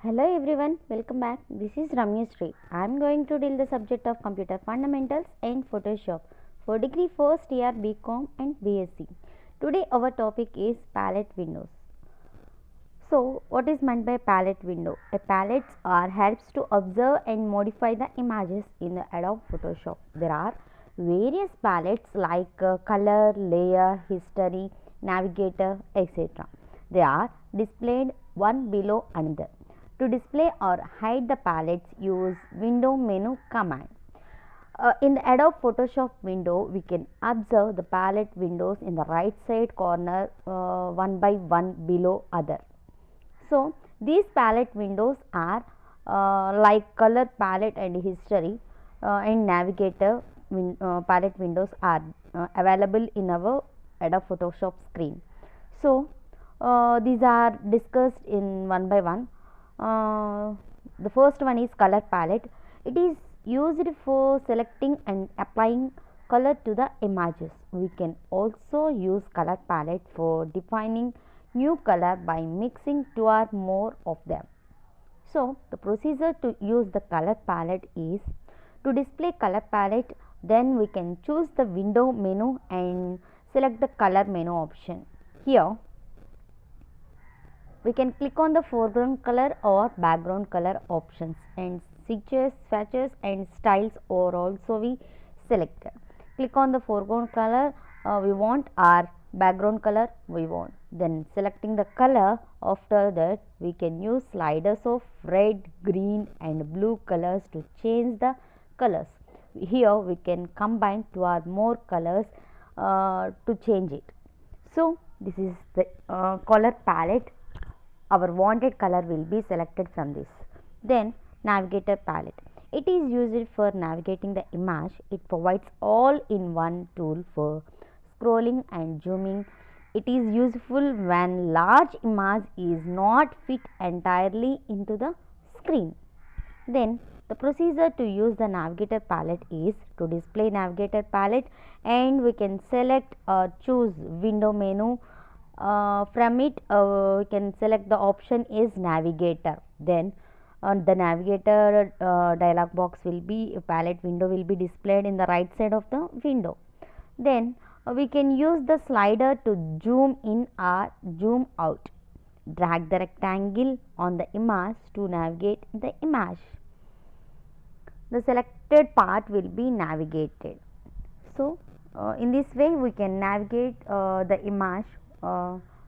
Hello everyone, welcome back. This is Ramya Sri. I am going to deal the subject of computer fundamentals and Photoshop for degree first year BCom and BSc. Today our topic is palette windows. So what is meant by palette window? A palettes are helps to observe and modify the images in the Adobe Photoshop. There are various palettes like color, layer, history, navigator, etc. They are displayed one below another. To display or hide the palettes, use window menu command. In the Adobe Photoshop window, we can observe the palette windows in the right side corner one by one below other. So, these palette windows are like color palette and history and navigator palette windows are available in our Adobe Photoshop screen. So, these are discussed in one by one. The first one is color palette. It is used for selecting and applying color to the images. We can also use color palette for defining new color by mixing two or more of them. So, the procedure to use the color palette is to display color palette, then we can choose the window menu and select the color menu option. Here we can click on the foreground color or background color options, and swatches and styles are also we selected. Click on the foreground color we want, or background color we want, then selecting the color. After that we can use sliders of red, green and blue colors to change the colors. Here we can combine two or more colors to change it. So this is the color palette. Our wanted color will be selected from this. Then navigator palette. It is used for navigating the image. It provides all in one tool for scrolling and zooming. It is useful when large image is not fit entirely into the screen. Then the procedure to use the navigator palette is to display navigator palette, and we can select or choose window menu. From it we can select the option is navigator. Then the navigator dialog box will be, palette window will be displayed in the right side of the window. Then we can use the slider to zoom in or zoom out. Drag the rectangle on the image to navigate the image. The selected part will be navigated. So in this way we can navigate the image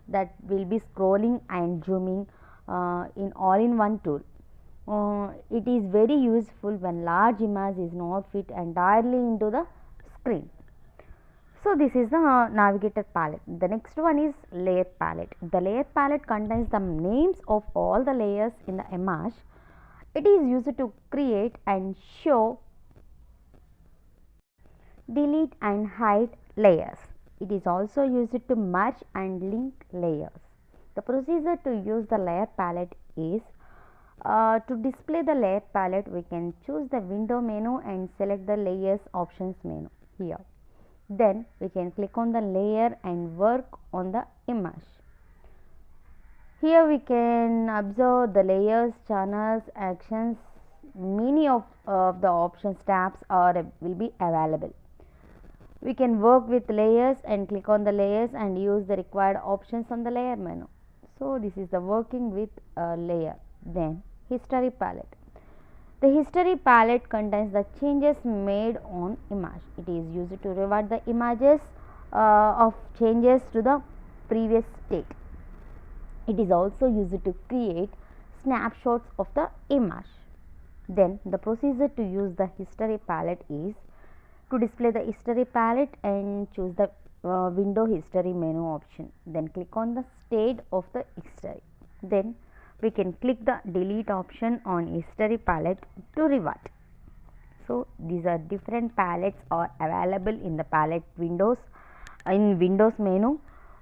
that will be scrolling and zooming in all in one tool. It is very useful when large image is not fit entirely into the screen. So this is the navigator palette. The next one is layer palette. The layer palette contains the names of all the layers in the image. It is used to create and show, delete and hide layers. It is also used to merge and link layers. The procedure to use the layer palette is to display the layer palette, we can choose the window menu and select the layers options menu here. Then we can click on the layer and work on the image. Here we can observe the layers, channels, actions. Many of the options tabs will be available. We can work with layers and click on the layers and use the required options on the layer menu. So this is the working with a layer. Then history palette. The history palette contains the changes made on image. It is used to revert the images of changes to the previous state. It is also used to create snapshots of the image. Then the procedure to use the history palette is to display the history palette and choose the window history menu option. Then click on the state of the history. Then we can click the delete option on history palette to revert. So these are different palettes are available in the palette windows in Windows menu.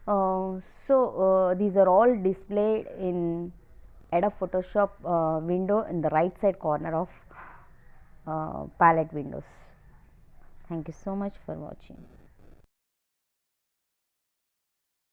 These are all displayed in Adobe Photoshop window in the right side corner of palette windows. Thank you so much for watching.